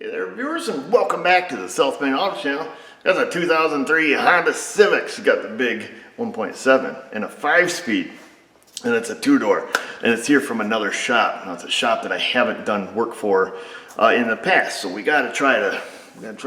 Hey there viewers, and welcome back to the South Main Auto Channel. That's a 2003 Honda Civic. It's got the big 1.7 and a 5-speed, and it's a 2-door, and it's here from another shop. Now it's a shop that I haven't done work for in the past, so we gotta try to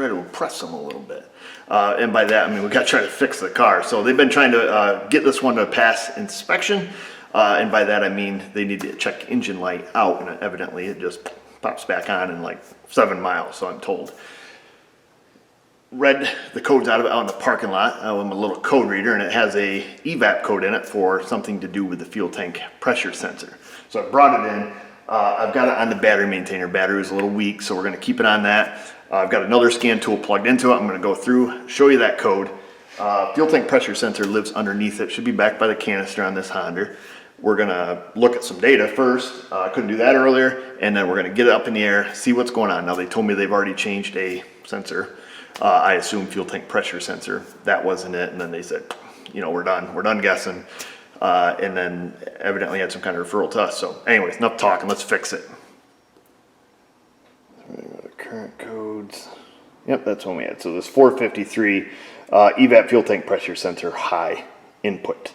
impress them a little bit. And by that I mean we gotta try to fix the car. So they've been trying to get this one to pass inspection, and by that I mean they need to check engine light out, and evidently it just pops back on in like 7 miles, so I'm told. Read the codes out in the parking lot with my little code reader, and it has a evap code in it for something to do with the fuel tank pressure sensor. So I brought it in. I've got it on the battery maintainer. Battery was a little weak, so we're going to keep it on that. I've got another scan tool plugged into it. I'm going to go through, show you that code. Fuel tank pressure sensor lives underneath it. Should be back by the canister on this Honda. We're gonna look at some data first. I couldn't do that earlier, and then we're gonna get it up in the air, see what's going on. Now they told me they've already changed a sensor. I assume fuel tank pressure sensor. That wasn't it, and then they said, you know, we're done guessing. And then evidently had some kind of referral to us. So anyways, enough talking, let's fix it. Current codes. Yep, that's one we had. So this 453 evap fuel tank pressure sensor high input.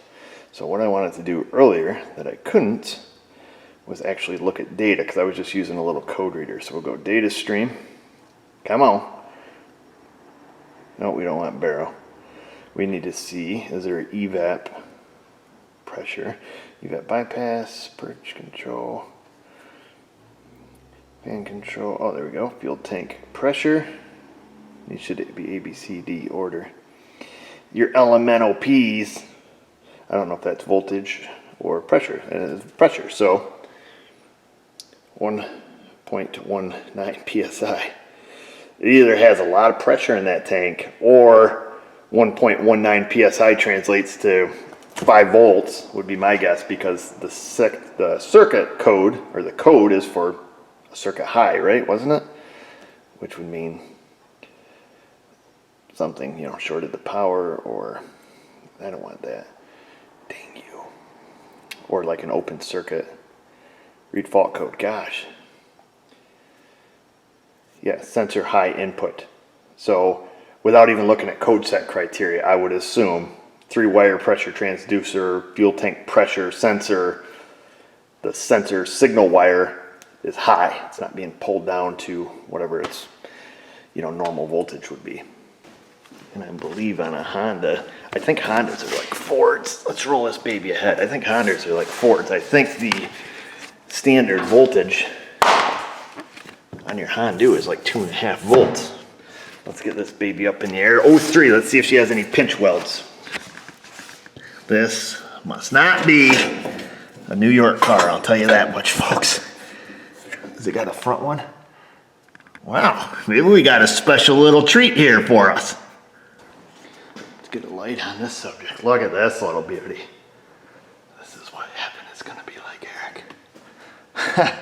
So what I wanted to do earlier that I couldn't was actually look at data, because I was just using a little code reader. So we'll go data stream. Come on. No, we don't want barrel. We need to see, is there evap pressure, evap bypass, purge control, fan control. Oh, there we go. Fuel tank pressure. These should be A, B, C, D order. Your elemental P's. I don't know if that's voltage or pressure. It is pressure, so 1.19 psi. It either has a lot of pressure in that tank, or 1.19 psi translates to 5 volts would be my guess, because the circuit code, or the code, is for a circuit high, right? Wasn't it? Which would mean something, you know, shorted the power, or I don't want that. Dang you. Or like an open circuit. Read fault code. Gosh. Yeah, sensor high input. So without even looking at code set criteria, I would assume 3-wire pressure transducer, fuel tank pressure sensor, the sensor signal wire is high. It's not being pulled down to whatever its, you know, normal voltage would be. And I believe on a Honda, I think Hondas are like Fords. Let's roll this baby ahead. I think Hondas are like Fords. I think the standard voltage on your Honda is like 2.5 volts. Let's get this baby up in the air. 03, let's see if she has any pinch welds. This must not be a New York car, I'll tell you that much, folks. Has it got a front one? Wow, maybe we got a special little treat here for us. Get a light on this subject. Look at this little beauty. This is what heaven is going to be like, Eric.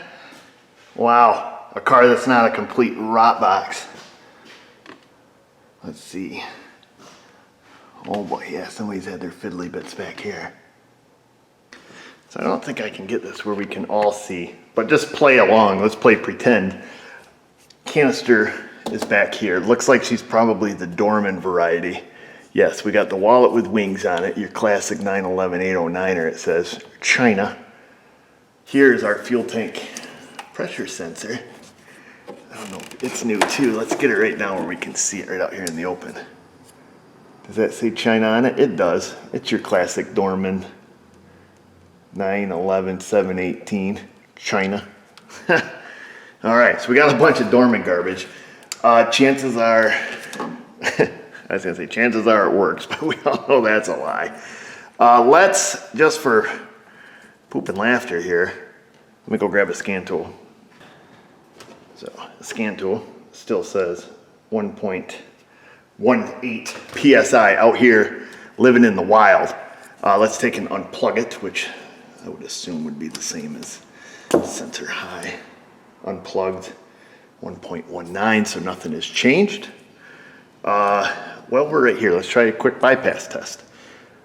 Wow, a car that's not a complete rot box. Let's see. Oh boy, yeah, somebody's had their fiddly bits back here. So I don't think I can get this where we can all see, but just play along. Let's play pretend. Canister is back here. Looks like she's probably the Dorman variety. Yes, we got the wallet with wings on it, your classic 911 809er, it says, China. Here's our fuel tank pressure sensor. I don't know, it's new too. Let's get it right down where we can see it right out here in the open. Does that say China on it? It does. It's your classic Dorman 911 718 China. All right, so we got a bunch of Dorman garbage. Chances are... I was going to say, chances are it works, but we all know that's a lie. Let's, just for poop and laughter here, let me go grab a scan tool. So, the scan tool still says 1.18 psi out here living in the wild. Let's take and unplug it, which I would assume would be the same as sensor high. Unplugged 1.19, so nothing has changed. Well, we're right here. Let's try a quick bypass test.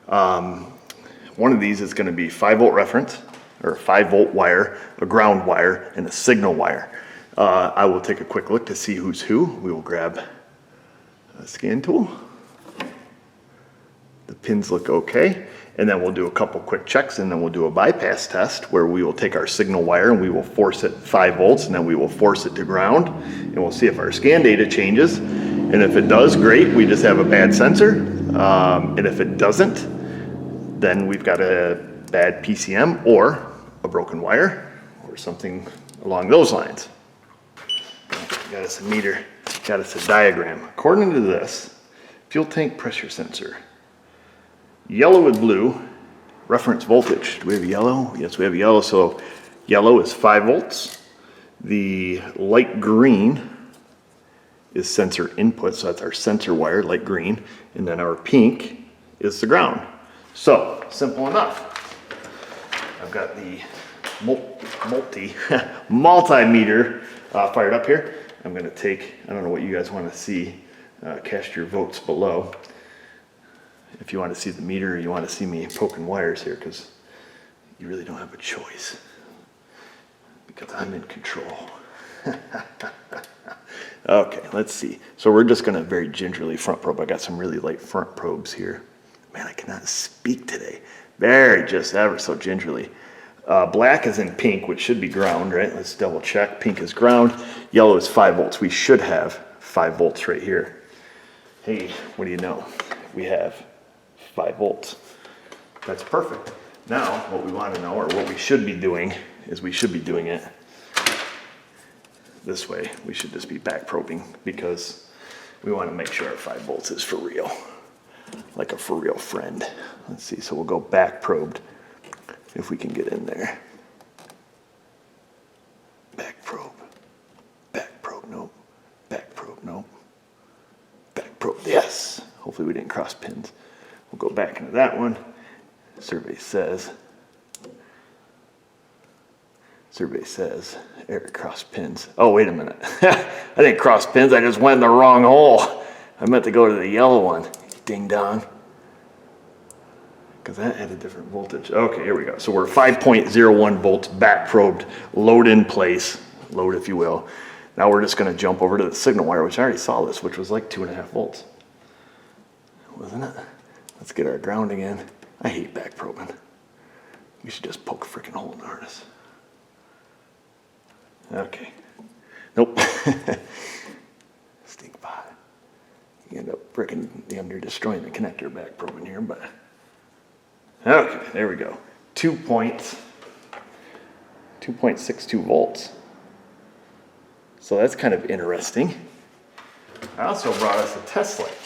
One of these is going to be 5 volt reference, or a 5 volt wire, a ground wire, and a signal wire. I will take a quick look to see who's who. We will grab a scan tool. The pins look okay. And then we'll do a couple quick checks, and then we'll do a bypass test where we will take our signal wire and we will force it 5 volts, and then we will force it to ground, and we'll see if our scan data changes. And if it does, great, we just have a bad sensor. And if it doesn't, then we've got a bad PCM or a broken wire or something along those lines. Got us a meter, got us a diagram. According to this, fuel tank pressure sensor. Yellow with blue, reference voltage. Do we have yellow? Yes, we have yellow. So yellow is 5 volts. The light green is sensor input, so that's our sensor wire, light green. And then our pink is the ground. So, simple enough. I've got the multimeter fired up here. I'm gonna take, I don't know what you guys wanna see, cast your votes below. If you want to see the meter or you want to see me poking wires here, because you really don't have a choice, because I'm in control. Okay, let's see. So we're just going to very gingerly front probe. I got some really light front probes here. Man, I cannot speak today. Very just ever so gingerly. Black is in pink, which should be ground, right? Let's double check. Pink is ground. Yellow is 5 volts. We should have 5 volts right here. Hey, what do you know? We have 5 volts. That's perfect. Now, what we want to know, or what we should be doing, is we should be doing it this way. We should just be back probing, because we want to make sure our 5 volts is for real, like a for real friend. Let's see, so we'll go back probed if we can get in there. Back probe, nope. Back probe, nope. Back probe, yes. Hopefully we didn't cross pins. We'll go back into that one. Survey says error cross pins. Oh, wait a minute. I didn't cross pins. I just went in the wrong hole. I meant to go to the yellow one. Ding dong. Because that had a different voltage. Okay, here we go. So we're 5.01 volts back probed, load in place, load if you will. Now we're just going to jump over to the signal wire, which I already saw this, which was like 2.5 volts. Wasn't it? Let's get our grounding in. I hate back probing. We should just poke a freaking hole in the harness. Okay. Nope. Stink pot. You end up freaking, you're destroying the connector back probing here, but. Okay, there we go. 2.62 volts. So that's kind of interesting. I also brought us a test light.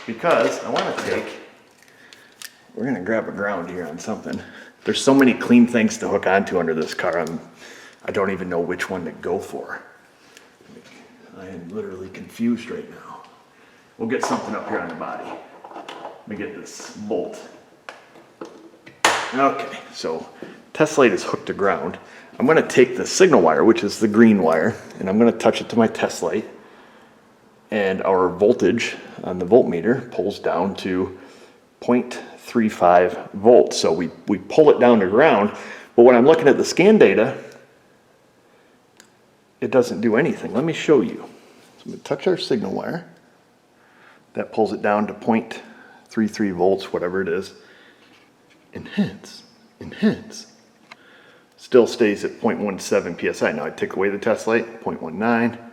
Because I want to we're going to grab a ground here on something. There's so many clean things to hook onto under this car, I don't even know which one to go for. I am literally confused right now. We'll get something up here on the body. Let me get this bolt. Okay, so test light is hooked to ground. I'm going to take the signal wire, which is the green wire, and I'm going to touch it to my test light. And our voltage on the voltmeter pulls down to 0.35 volts. So we pull it down to ground, but when I'm looking at the scan data, it doesn't do anything. Let me show you. So I'm going to touch our signal wire. That pulls it down to 0.33 volts, whatever it is. And hence, still stays at 0.17 psi. Now I take away the test light, 0.19.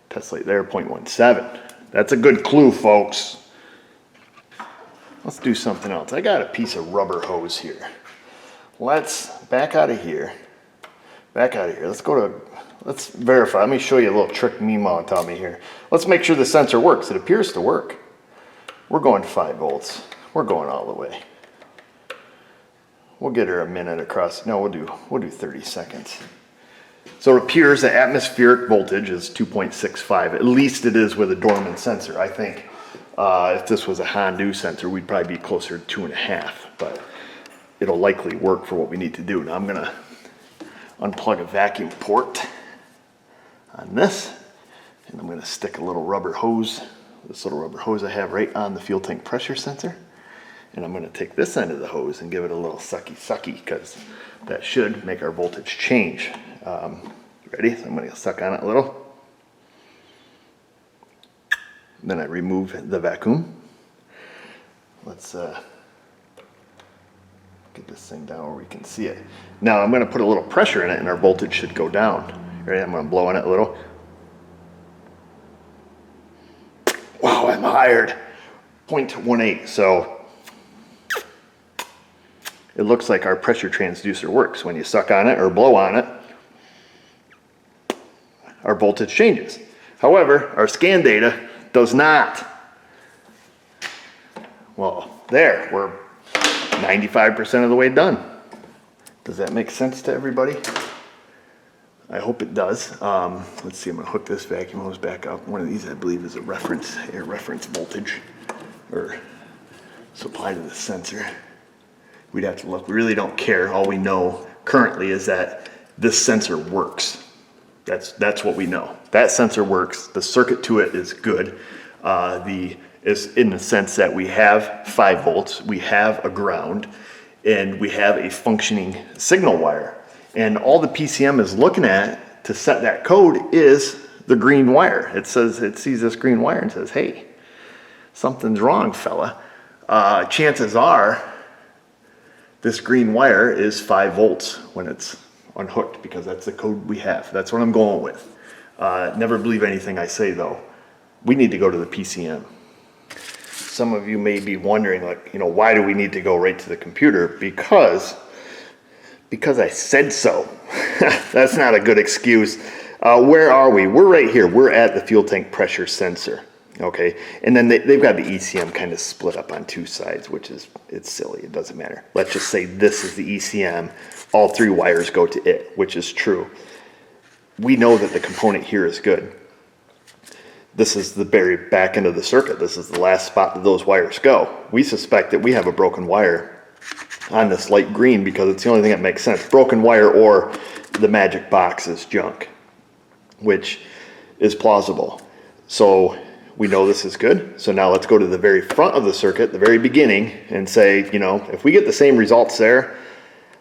Test light there, 0.17. That's a good clue, folks. Let's do something else. I got a piece of rubber hose here. Let's back out of here. Let's verify. Let me show you a little trick Mima taught me here. Let's make sure the sensor works. It appears to work. We're going 5 volts. We're going all the way. We'll get her a minute across. No, we'll do 30 seconds. So it appears the atmospheric voltage is 2.65. At least it is with a Dorman sensor. I think if this was a Honda sensor, we'd probably be closer to 2.5. But it'll likely work for what we need to do. Now I'm going to unplug a vacuum port on this. And I'm going to stick a little rubber hose, this little rubber hose I have right on the fuel tank pressure sensor. And I'm going to take this end of the hose and give it a little sucky because that should make our voltage change. Ready? So I'm going to suck on it a little. Then I remove the vacuum. Let's get this thing down where we can see it. Now I'm going to put a little pressure in it and our voltage should go down. Ready? I'm going to blow on it a little. Wow, I'm hired. 0.18. So it looks like our pressure transducer works. When you suck on it or blow on it, our voltage changes. However, our scan data does not. Well, there, we're 95% of the way done. Does that make sense to everybody? I hope it does. Let's see, I'm gonna hook this vacuum hose back up. One of these, I believe, is a air reference voltage or supply to the sensor. We'd have to look. We really don't care. All we know currently is that this sensor works. That's what we know. That sensor works. The circuit to it is good. Is in the sense that we have 5 volts, we have a ground, and we have a functioning signal wire. And all the PCM is looking at to set that code is the green wire. It says, it sees this green wire and says, hey, something's wrong, fella. Chances are this green wire is 5 volts when it's unhooked, because that's the code we have. That's what I'm going with. Never believe anything I say though. We need to go to the PCM. Some of you may be wondering, like, you know, why do we need to go right to the computer? Because I said so. That's not a good excuse. Where are we? We're right here. We're at the fuel tank pressure sensor. Okay, and then they've got the ECM kind of split up on 2 sides, which is, it's silly. It doesn't matter. Let's just say this is the ECM. All 3 wires go to it, which is true. We know that the component here is good. This is the very back end of the circuit. This is the last spot that those wires go. We suspect that we have a broken wire on this light green because it's the only thing that makes sense. Broken wire or the magic box is junk, which is plausible. So we know this is good. So now let's go to the very front of the circuit, the very beginning, and say, you know, if we get the same results there,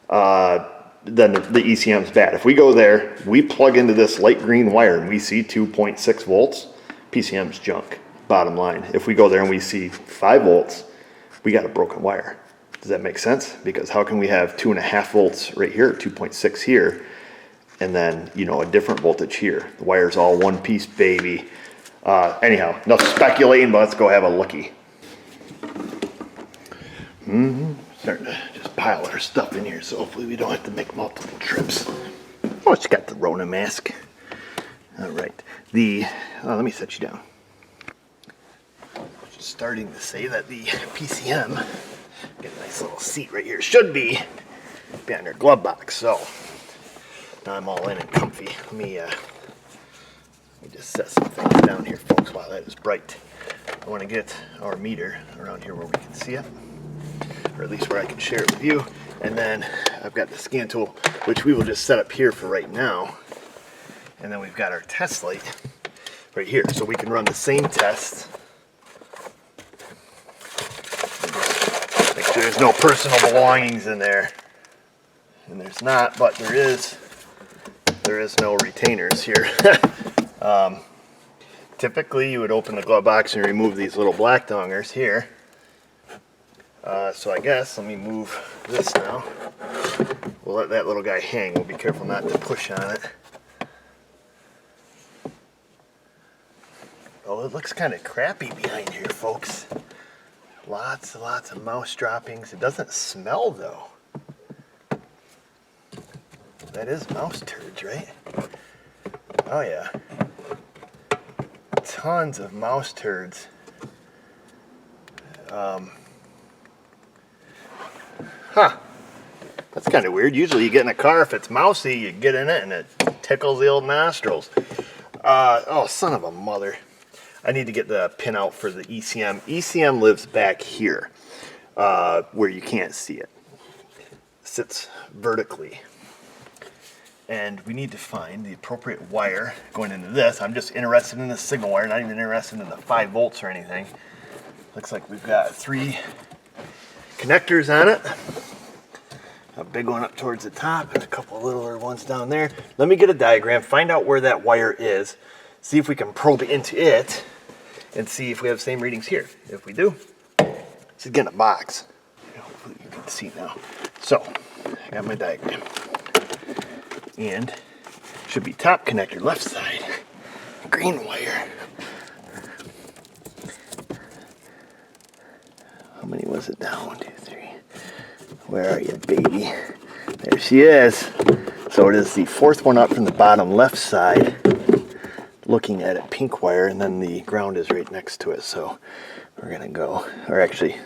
then the ECM's bad. If we go there, we plug into this light green wire and we see 2.6 volts, PCM's junk, bottom line. If we go there and we see 5 volts, we got a broken wire. Does that make sense? Because how can we have 2.5 volts right here, 2.6 here, and then, you know, a different voltage here? The wire's all one piece, baby. Anyhow, enough speculating, but let's go have a lookie. Starting to just pile our stuff in here, so hopefully we don't have to make multiple trips. Oh, it's got the Rona mask. All right. Let me set you down. Just starting to say that the PCM, get a nice little seat right here, should be behind our glove box. So now I'm all in and comfy. Let me just set some things down here, folks, while that is bright. I want to get our meter around here where we can see it, or at least where I can share it with you. And then I've got the scan tool, which we will just set up here for right now. And then we've got our test light right here, so we can run the same test. Make sure there's no personal belongings in there. And there's not, but there is no retainers here. Typically you would open the glove box and remove these little black dongers here. So I guess, let me move this now. We'll let that little guy hang. We'll be careful not to push on it. Oh, it looks kind of crappy behind here, folks. Lots and lots of mouse droppings. It doesn't smell, though. That is mouse turds, right? Oh, yeah. Tons of mouse turds. That's kind of weird. Usually you get in a car, if it's mousy, you get in it and it tickles the old nostrils. Oh, son of a mother. I need to get the pin out for the ECM. ECM lives back here, where you can't see it. Sits vertically. And we need to find the appropriate wire going into this. I'm just interested in the signal wire, not even interested in the 5 volts or anything. Looks like we've got 3 connectors on it. A big one up towards the top and a couple littler ones down there. Let me get a diagram, find out where that wire is, see if we can probe into it, and see if we have the same readings here. If we do, this is getting a box. Hopefully you can see now. So, I got my diagram. And should be top connector, left side, green wire. How many was it down? 1, 2, 3. Where are you, baby? There she is. So it is the fourth one up from the bottom left side, looking at it, pink wire, and then the ground is right next to it. So we're gonna go, or actually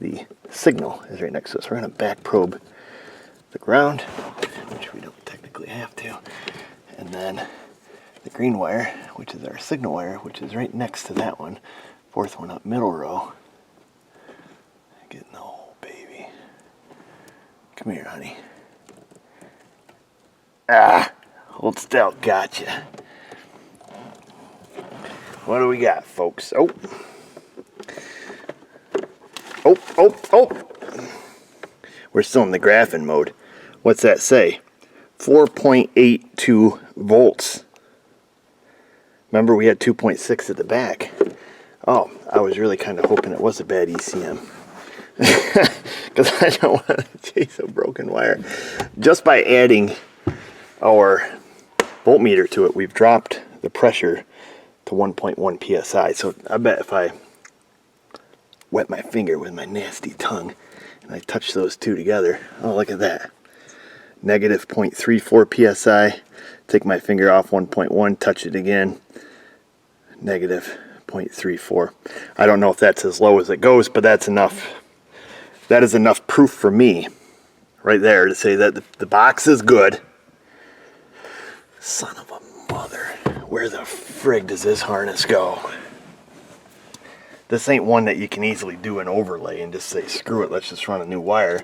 the signal is right next to us. We're gonna back probe the ground, which we don't technically have to. And then the green wire, which is our signal wire, which is right next to that one. Fourth one up, middle row. Getting the hole, baby. Come here, honey. Ah, hold still, gotcha. What do we got, folks? Oh. We're still in the graphing mode. What's that say? 4.82 volts. Remember, we had 2.6 at the back. Oh, I was really kind of hoping it was a bad ECM. Because I don't want to chase a broken wire. Just by adding our voltmeter to it, we've dropped the pressure to 1.1 psi. So I bet if I wet my finger with my nasty tongue and I touch those two together, oh, look at that. Negative 0.34 psi. Take my finger off 1.1, touch it again. Negative 0.34. I don't know if that's as low as it goes, but that's enough. That is enough proof for me right there to say that the box is good. Son of a mother. Where the frig does this harness go? This ain't one that you can easily do an overlay and just say, screw it, let's just run a new wire.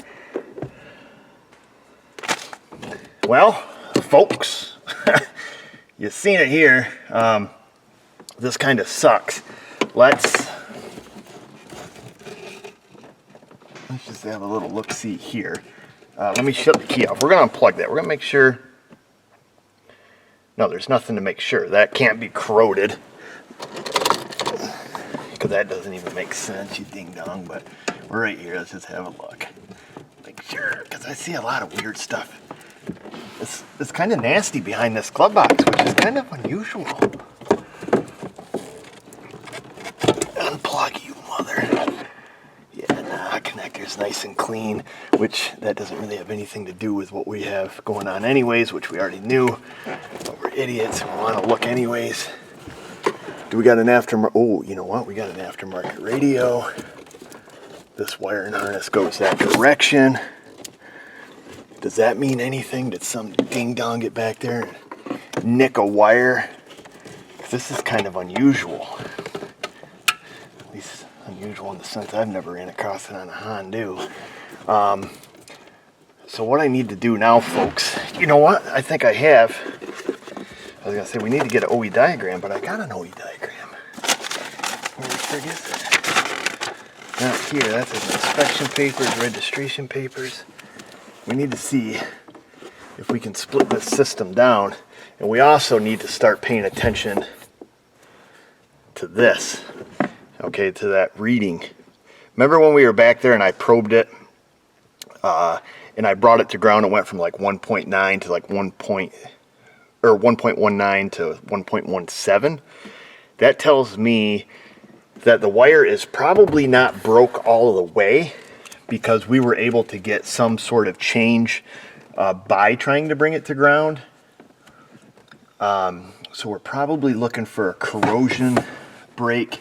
Well, folks, you've seen it here. This kind of sucks. Let's just have a little look-see here. Let me shut the key off. We're going to unplug that. We're going to make sure. No, there's nothing to make sure. That can't be corroded. Because that doesn't even make sense, you ding-dong. But we're right here. Let's just have a look. Make sure, because I see a lot of weird stuff. It's kind of nasty behind this glove box, which is kind of unusual. Unplug, you mother. Yeah, nah, connector's nice and clean, which that doesn't really have anything to do with what we have going on anyways, which we already knew. But we're idiots. We want to look anyways. Do we got an aftermarket? Oh, you know what? We got an aftermarket radio. This wire and harness goes that direction. Does that mean anything? Did some ding-dong get back there and nick a wire? Because this is kind of unusual. At least unusual in the sense I've never ran across it on a Honda. So what I need to do now, folks, you know what? I think I have. I was going to say we need to get an OE diagram, but I got an OE diagram. Where the frig is it? Not here. That's his inspection papers, registration papers. We need to see if we can split this system down, and we also need to start paying attention to this, okay, to that reading. Remember when we were back there and I probed it, and I brought it to ground? It went from like 1.9 to like 1.19 to 1.17. That tells me that the wire is probably not broke all the way, because we were able to get some sort of change by trying to bring it to ground. So we're probably looking for a corrosion break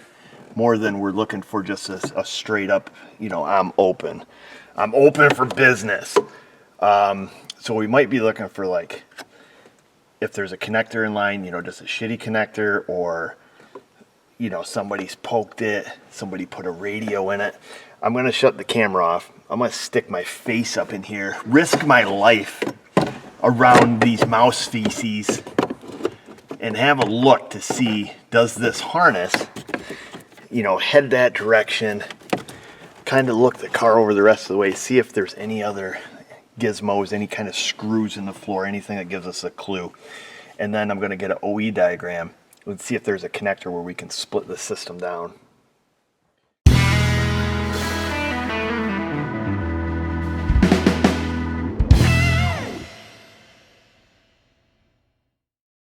more than we're looking for just a straight up, you know, I'm open for business. So we might be looking for, like, if there's a connector in line, you know, just a shitty connector, or, you know, somebody's poked it, somebody put a radio in it. I'm going to shut the camera off. I'm going to stick my face up in here, risk my life around these mouse feces, and have a look to see, does this harness, you know, head that direction, kind of look the car over the rest of the way, see if there's any other gizmos, any kind of screws in the floor, anything that gives us a clue. And then I'm going to get an OE diagram and see if there's a connector where we can split the system down.